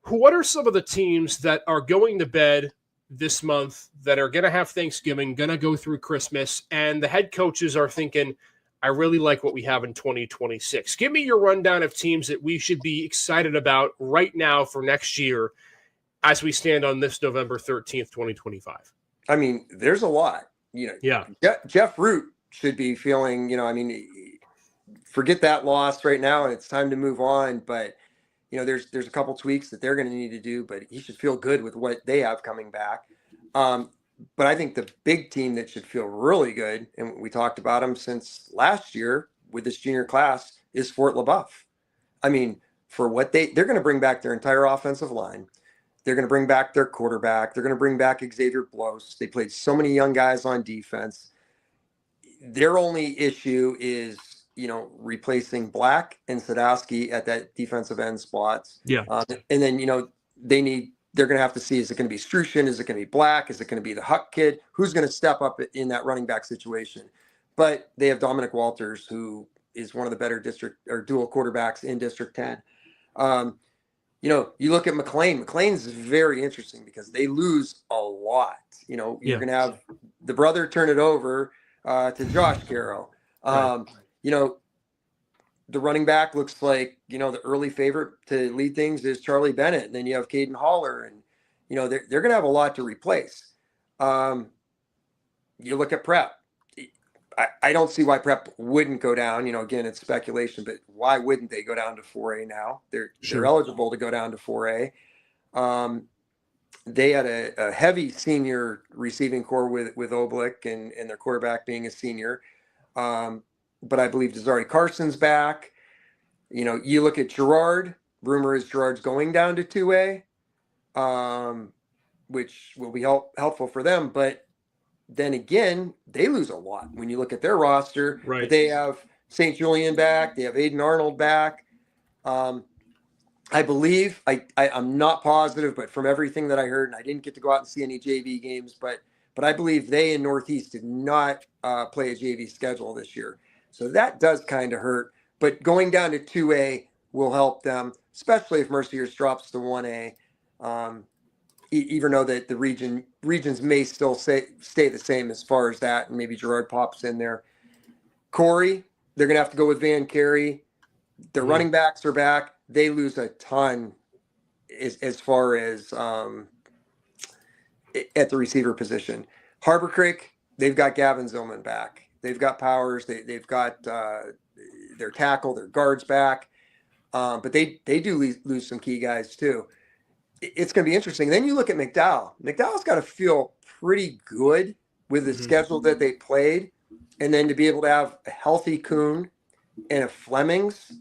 What are some of the teams that are going to bed this month, that are going to have Thanksgiving, going to go through Christmas, and the head coaches are thinking, I really like what we have in 2026. Give me your rundown of teams that we should be excited about right now for next year as we stand on this November 13th, 2025. There's a lot. Yeah. Jeff Root should be feeling, forget that loss right now, and it's time to move on. But, there's a couple tweaks that they're going to need to do, but he should feel good with what they have coming back. But I think the big team that should feel really good, and we talked about them since last year with this junior class, is Fort LaBeouf. For what they're going to bring back their entire offensive line. They're going to bring back their quarterback. They're going to bring back Xavier Blos. They played so many young guys on defense. Their only issue is, replacing Black and Sadowski at that defensive end spots. Yeah. And then, they're going to have to see, is it going to be Strushin? Is it going to be Black? Is it going to be the Huck kid? Who's going to step up in that running back situation? But they have Dominic Walters, who is one of the better district or dual quarterbacks in District 10. You look at McLean. McLean's very interesting because they lose a lot. You're Yeah. going to have the brother turn it over to Josh Carroll. Right. You know, the running back looks like, the early favorite to lead things is Charlie Bennett. And then you have Caden Holler, and, they're going to have a lot to replace. You look at Prep. I don't see why Prep wouldn't go down. Again, it's speculation, but why wouldn't they go down to 4A now? They're eligible to go down to 4A. They had a heavy senior receiving core with Oblick and their quarterback being a senior. But I believe Desiree Carson's back. You look at Gerard. Rumor is Gerard's going down to 2A, which will be helpful for them. But then again, they lose a lot when you look at their roster. Right. But they have St. Julian back. They have Aiden Arnold back. I believe, I'm not positive, but from everything that I heard, and I didn't get to go out and see any JV games, but I believe they in Northeast did not play a JV schedule this year. So that does kind of hurt. But going down to 2A will help them, especially if Mercyhurst drops to 1A. Even though that the regions may still stay the same as far as that, and maybe Gerard pops in there. Corey, they're going to have to go with Van Carey. The running backs are back. They lose a ton as far as at the receiver position. Harbor Creek, they've got Gavin Zillman back. They've got Powers. They've got their tackle, their guards back. But they do lose some key guys too. It's going to be interesting. Then you look at McDowell. McDowell's got to feel pretty good with the schedule that they played. And then to be able to have a healthy Kuhn and a Flemings,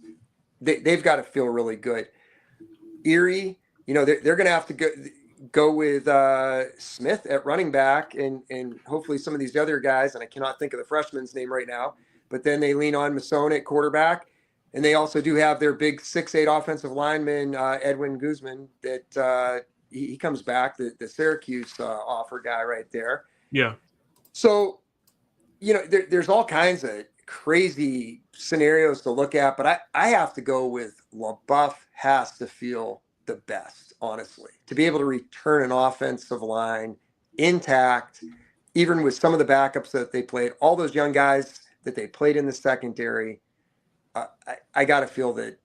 they've got to feel really good. Erie, they're going to have to go with Smith at running back and hopefully some of these other guys, and I cannot think of the freshman's name right now, but then they lean on Masson at quarterback. And they also do have their big 6'8" offensive lineman, Edwin Guzman, that he comes back, the Syracuse offer guy right there. Yeah. So, there's all kinds of crazy scenarios to look at, but I have to go with LaBeouf has to feel the best, honestly, to be able to return an offensive line intact, even with some of the backups that they played, all those young guys that they played in the secondary. I got to feel that,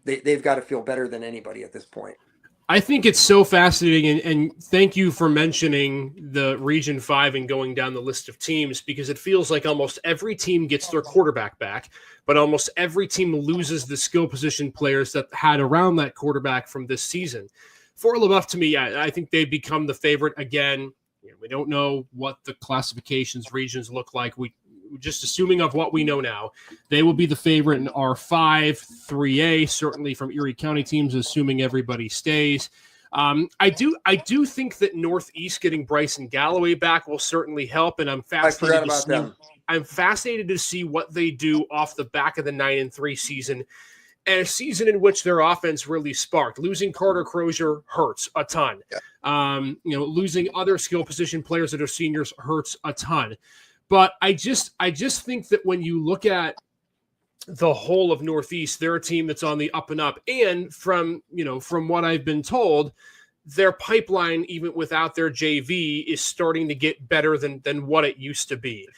they've got to feel better than anybody at this point. I think it's so fascinating, and thank you for mentioning the Region 5 and going down the list of teams, because it feels like almost every team gets their quarterback back, but almost every team loses the skill position players that had around that quarterback from this season. For LaBeouf, to me, I think they've become the favorite again. We don't know what the classifications regions look like. We just assuming of what we know now, they will be the favorite in R5, 3A, certainly from Erie County teams, assuming everybody stays. I do think that Northeast getting Bryson Galloway back will certainly help, and I'm fascinated to see what they do off the back of the 9-3 season, and a season in which their offense really sparked. Losing Carter Crozier hurts a ton. Yeah. Losing other skill position players that are seniors hurts a ton. But I just think that when you look at the whole of Northeast, they're a team that's on the up and up. And from what I've been told, their pipeline, even without their JV, is starting to get better than what it used to be.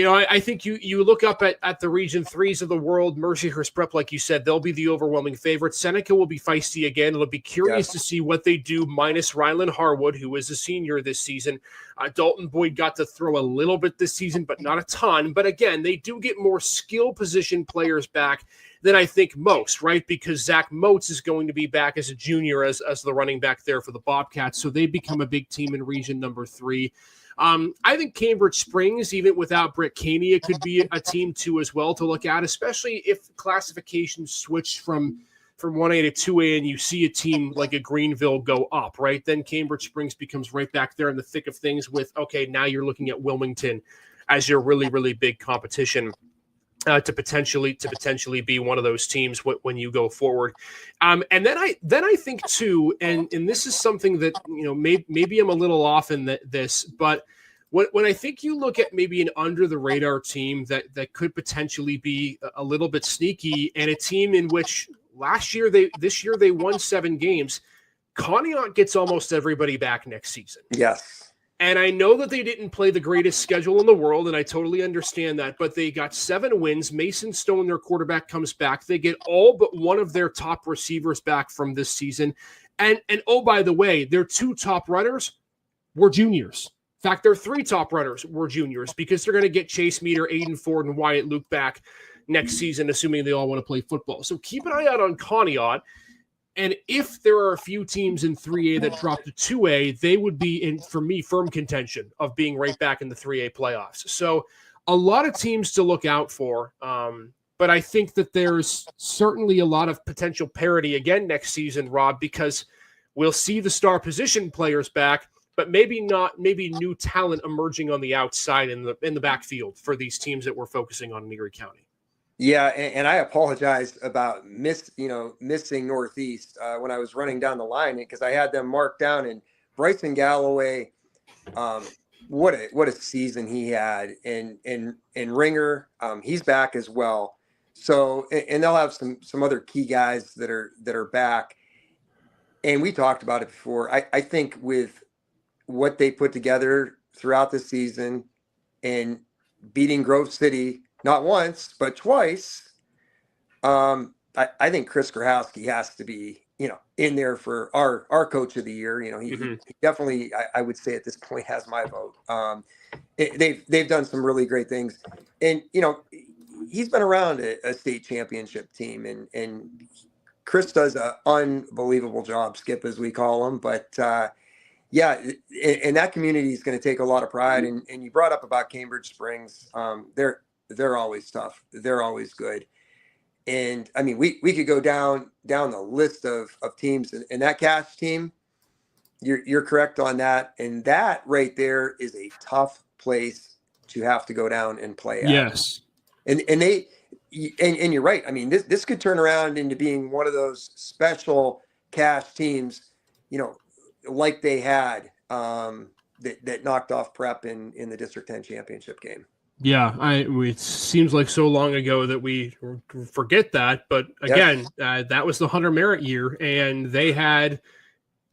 I think you look up at the Region 3s of the world, Mercyhurst Prep, like you said, they'll be the overwhelming favorite. Seneca will be feisty again. It'll be curious to see what they do minus Rylan Harwood, who is a senior this season. Dalton Boyd got to throw a little bit this season, but not a ton. But again, they do get more skill position players back than I think most, right? Because Zach Moats is going to be back as a junior as the running back there for the Bobcats. So they become a big team in Region number 3. I think Cambridge Springs, even without Britt Cania, could be a team too as well to look at, especially if classifications switch from 1A to 2A and you see a team like a Greenville go up, right? Then Cambridge Springs becomes right back there in the thick of things with, okay, now you're looking at Wilmington as your really, really big competition. To potentially be one of those teams when you go forward, and then I think too, and this is something that maybe I'm a little off in this, but when I think you look at maybe an under the radar team that could potentially be a little bit sneaky, and a team in which This year they won 7 games. Conneaut gets almost everybody back next season. Yes. And I know that they didn't play the greatest schedule in the world, and I totally understand that, but they got 7 wins. Mason Stone, their quarterback, comes back. They get all but one of their top receivers back from this season. And oh, by the way, their 2 top runners were juniors. In fact, their 3 top runners were juniors because they're going to get Chase Meter, Aiden Ford, and Wyatt Luke back next season, assuming they all want to play football. So keep an eye out on Conneaut. And if there are a few teams in 3A that drop to 2A, they would be in, for me, firm contention of being right back in the 3A playoffs. So a lot of teams to look out for. But I think that there's certainly a lot of potential parity again next season, Rob, because we'll see the star position players back, but maybe new talent emerging on the outside in the backfield for these teams that we're focusing on in Erie County. Yeah, and I apologize about missing Northeast when I was running down the line because I had them marked down. And Bryson Galloway, what a season he had, and Ringer, he's back as well. So and they'll have some other key guys that are back. And we talked about it before. I think with what they put together throughout the season and beating Grove City not once, but twice. I think Chris Grahowski has to be, in there for our coach of the year. He definitely, I would say at this point, has my vote. They've done some really great things, and he's been around a state championship team, and Chris does an unbelievable job, Skip as we call him, but. Yeah, and that community is going to take a lot of pride. And you brought up about Cambridge Springs. They're always tough. They're always good. And I mean, we could go down the list of teams, and that Cash team, you're correct on that. And that right there is a tough place to have to go down and play at. Yes. And you're right. I mean, this could turn around into being one of those special Cash teams, like they had that knocked off Prep in the District 10 championship game. Yeah, it seems like so long ago that we forget that. But again, that was the Hunter Merritt year, and they had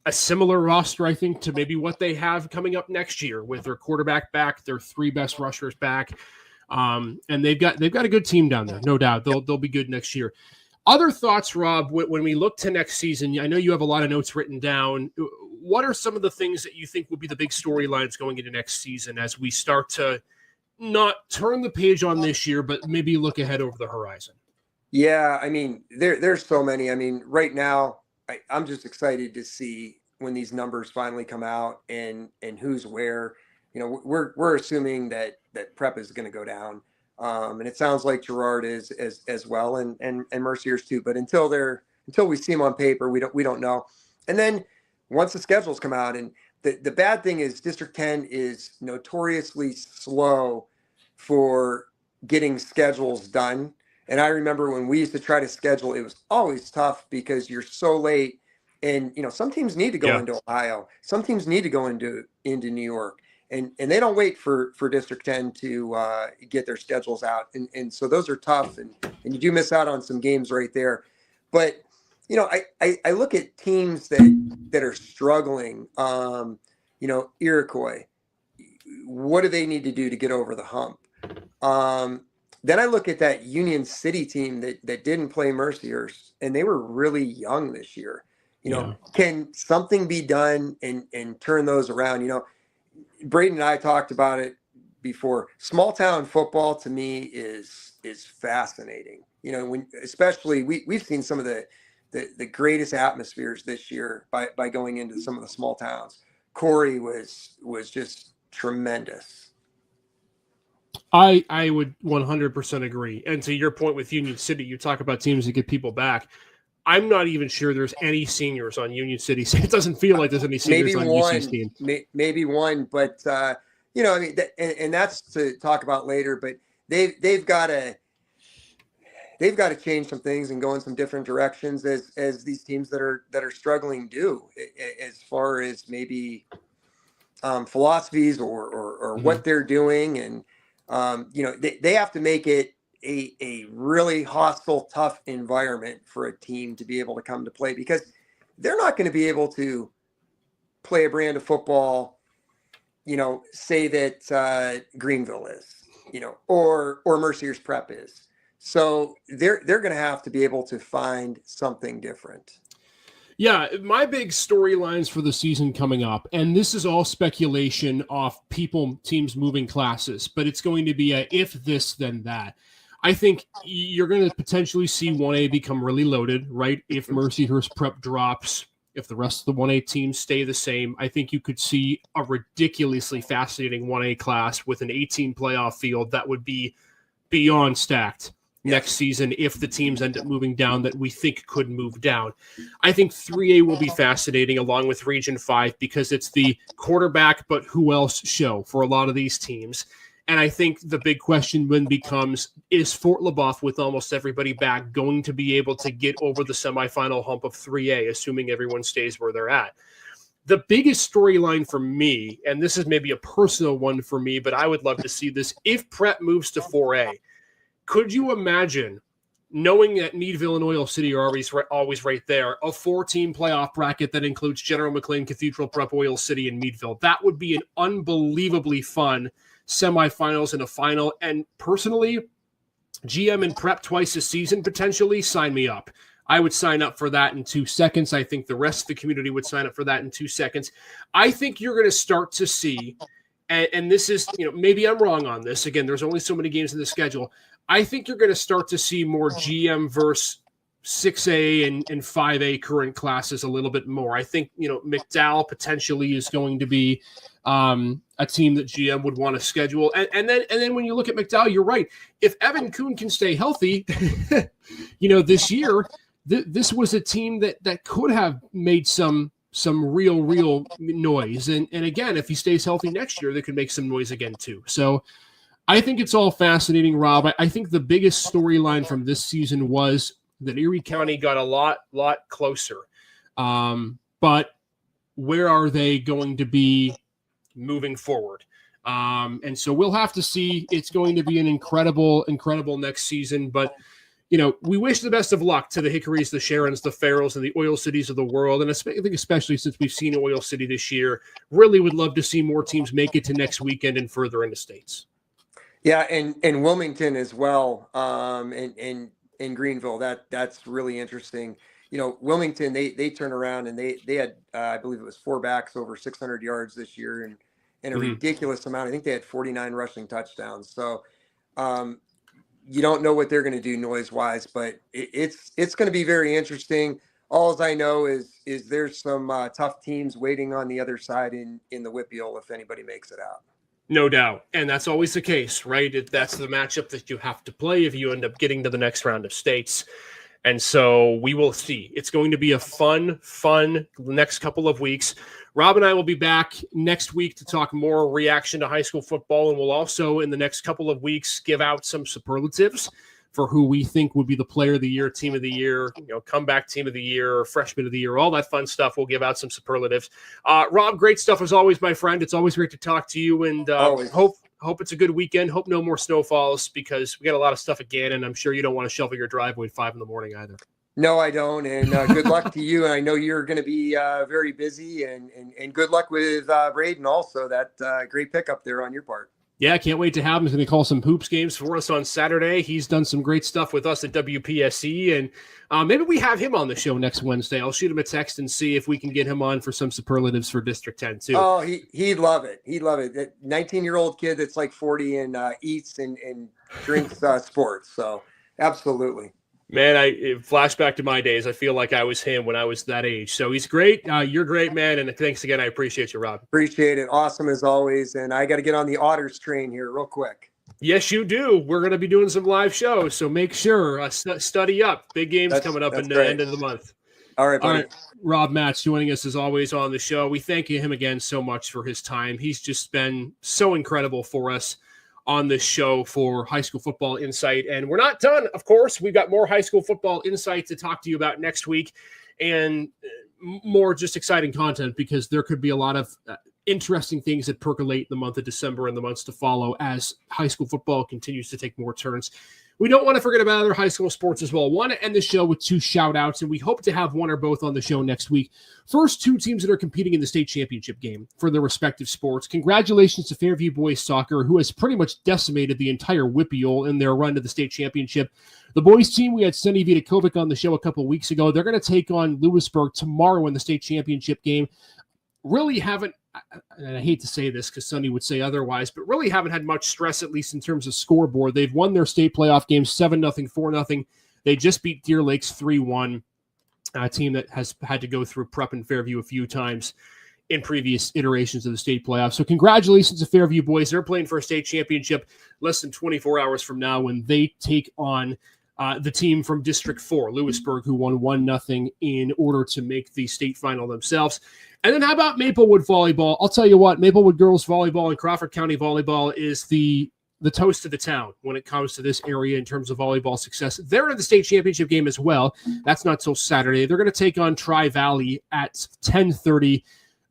a similar roster, I think, to maybe what they have coming up next year with their quarterback back, their 3 best rushers back, and they've got a good team down there, no doubt. They'll be good next year. Other thoughts, Rob, when we look to next season? I know you have a lot of notes written down. What are some of the things that you think will be the big storylines going into next season as we start to not turn the page on this year, but maybe look ahead over the horizon? Yeah, I mean, there's so many. I mean, right now, I'm just excited to see when these numbers finally come out and who's where. We're assuming that Prep is going to go down. And it sounds like Girard is as well, and Mercier's too. But until we see them on paper, we don't know. And then once the schedules come out, and the bad thing is District 10 is notoriously slow for getting schedules done. And I remember when we used to try to schedule, it was always tough because you're so late. And some teams need to go into Ohio, some teams need to go into New York. And they don't wait for District 10 to get their schedules out. And so those are tough, and you do miss out on some games right there. But, I look at teams that are struggling, Iroquois. What do they need to do to get over the hump? Then I look at that Union City team that didn't play Merciers, and they were really young this year. Can something be done and turn those around? Braden and I talked about it before. Small town football to me is fascinating. Especially we've seen some of the greatest atmospheres this year by going into some of the small towns. Corey was just tremendous. I would 100% agree. And to your point with Union City, you talk about teams that get people back. I'm not even sure there's any seniors on Union City. It doesn't feel like there's any seniors on UC's team. Maybe one, but I mean, and that's to talk about later. But they've got to change some things and go in some different directions as these teams that are struggling do, as far as maybe philosophies or what they're doing, and they have to make it a really hostile, tough environment for a team to be able to come to play, because they're not going to be able to play a brand of football, say that Greenville is, or Mercier's Prep is. So they're going to have to be able to find something different. Yeah, my big storylines for the season coming up, and this is all speculation off teams moving classes, but it's going to be a if this, then that. I think you're going to potentially see 1A become really loaded, right? If Mercyhurst Prep drops, if the rest of the 1A teams stay the same, I think you could see a ridiculously fascinating 1A class with an 18 playoff field that would be beyond stacked next season if the teams end up moving down that we think could move down. I think 3A will be fascinating along with Region 5 because it's the quarterback but who else show for a lot of these teams. And I think the big question then becomes, is Fort LaBeouf, with almost everybody back, going to be able to get over the semifinal hump of 3A, assuming everyone stays where they're at? The biggest storyline for me, and this is maybe a personal one for me, but I would love to see this, if Prep moves to 4A, could you imagine, knowing that Meadville and Oil City are always right there, a 4-team playoff bracket that includes General McLean, Cathedral Prep, Oil City, and Meadville? That would be an unbelievably fun semifinals and a final. And personally, GM and Prep twice a season, potentially, sign me up. I would sign up for that in 2 seconds. I think the rest of the community would sign up for that in 2 seconds. I think you're going to start to see, and this is, maybe I'm wrong on this. Again, there's only so many games in the schedule. I think you're going to start to see more GM versus 6A and 5A current classes a little bit more. I think, McDowell potentially is going to be a team that GM would want to schedule. And then when you look at McDowell, you're right. If Evan Kuhn can stay healthy, this year, this was a team that could have made some real noise. And again, if he stays healthy next year, they could make some noise again too. So I think it's all fascinating, Rob. I think the biggest storyline from this season was that Erie County got a lot closer. But where are they going to be moving forward? And so we'll have to see. It's going to be an incredible next season. But, we wish the best of luck to the Hickories, the Sharons, the Farrells, and the Oil Cities of the world. And I think especially since we've seen Oil City this year, really would love to see more teams make it to next weekend and further into states. Yeah, and Wilmington as well, and Greenville. That's really interesting. Wilmington, they turn around and they had I believe it was 4 backs over 600 yards this year, and a ridiculous amount. I think they had 49 rushing touchdowns. So you don't know what they're going to do noise wise, but it's going to be very interesting. All I know is there's some tough teams waiting on the other side in the Whippeal if anybody makes it out. No doubt. And that's always the case, right? That's the matchup that you have to play if you end up getting to the next round of states. And so we will see. It's going to be a fun next couple of weeks. Rob and I will be back next week to talk more reaction to high school football. And we'll also, in the next couple of weeks, give out some superlatives for who we think would be the player of the year, team of the year, comeback team of the year, freshman of the year, all that fun stuff. We'll give out some superlatives. Rob, great stuff as always, my friend. It's always great to talk to you, and hope it's a good weekend. Hope no more snowfalls, because we got a lot of stuff again, and I'm sure you don't want to shovel your driveway at 5 a.m. either. No, I don't. And good luck to you. And I know you're going to be very busy, and good luck with Braden also. That great pickup there on your part. Yeah, I can't wait to have him. He's going to call some hoops games for us on Saturday. He's done some great stuff with us at WPSC, and maybe we have him on the show next Wednesday. I'll shoot him a text and see if we can get him on for some superlatives for District 10 too. Oh, he'd love it. He'd love it. That 19-year-old kid that's like 40 and eats and drinks sports. So absolutely. Man, flashback to my days. I feel like I was him when I was that age. So he's great. You're great, man. And thanks again. I appreciate you, Rob. Appreciate it. Awesome as always. And I got to get on the Otters train here real quick. Yes, you do. We're going to be doing some live shows. So make sure, study up. Big games coming up in the end of the month. All right, buddy. All right. Rob Matz joining us as always on the show. We thank him again so much for his time. He's just been so incredible for us on this show for High School Football Insight. And we're not done, of course. We've got more High School Football Insight to talk to you about next week, and more just exciting content, because there could be a lot of interesting things that percolate in the month of December and the months to follow as high school football continues to take more turns. We don't want to forget about other high school sports as well. I want to end the show with 2 shout-outs, and we hope to have one or both on the show next week. First, 2 teams that are competing in the state championship game for their respective sports. Congratulations to Fairview Boys Soccer, who has pretty much decimated the entire Whippeal in their run to the state championship. The boys team, we had Sunny Vidakovic on the show a couple of weeks ago. They're going to take on Lewisburg tomorrow in the state championship game. Really haven't, and I hate to say this because Sonny would say otherwise, but really haven't had much stress, at least in terms of scoreboard. They've won their state playoff games 7-0, 4-0. They just beat Deer Lakes 3-1, a team that has had to go through Prep and Fairview a few times in previous iterations of the state playoffs. So congratulations to Fairview boys. They're playing for a state championship less than 24 hours from now when they take on the team from District 4, Lewisburg, who won 1-0 in order to make the state final themselves. And then how about Maplewood volleyball? I'll tell you what, Maplewood girls volleyball and Crawford County volleyball is the toast of the town when it comes to this area in terms of volleyball success. They're in the state championship game as well. That's not till Saturday. They're going to take on Tri-Valley at 10:30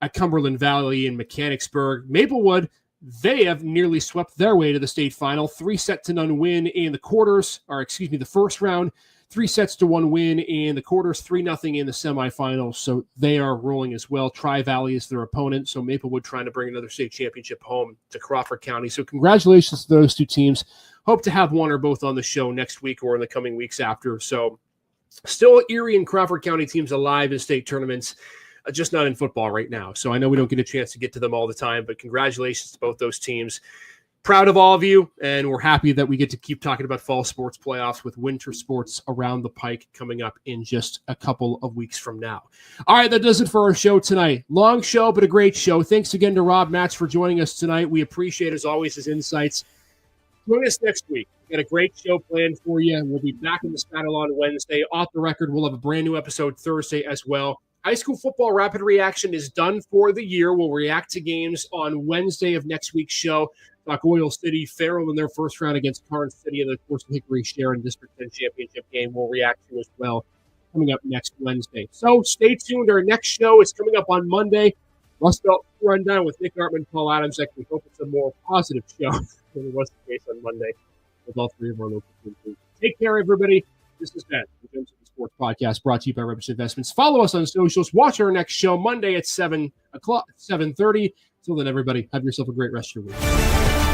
at Cumberland Valley in Mechanicsburg. Maplewood, they have nearly swept their way to the state final. 3-0 win in the first round. 3-1 win in the quarters, 3-0 in the semifinals. So they are rolling as well. Tri-Valley is their opponent. So Maplewood trying to bring another state championship home to Crawford County. So congratulations to those 2 teams. Hope to have one or both on the show next week or in the coming weeks after. So still Erie and Crawford County teams alive in state tournaments, just not in football right now. So I know we don't get a chance to get to them all the time, but congratulations to both those teams. Proud of all of you, and we're happy that we get to keep talking about fall sports playoffs with winter sports around the pike coming up in just a couple of weeks from now. All right, that does it for our show tonight. Long show, but a great show. Thanks again to Rob Matz for joining us tonight. We appreciate, as always, his insights. Join us next week. We've got a great show planned for you. We'll be back in the saddle on Wednesday. Off the record, we'll have a brand new episode Thursday as well. High school football rapid reaction is done for the year. We'll react to games on Wednesday of next week's show. Talk Oil City, Farrell in their first round against Karnes City in the Course Hickory Sharon District 10 championship game. We'll react to as well coming up next Wednesday. So stay tuned. Our next show is coming up on Monday. Rust Belt Rundown with Nick Artman, Paul Adams. I hope it's a more positive show than it was the case on Monday with all 3 of our local teams. Take care, everybody. This is Ben, the Gems of the Sports Podcast, brought to you by Rebus Investments. Follow us on socials. Watch our next show Monday at 7:30. Till then, everybody, have yourself a great rest of your week.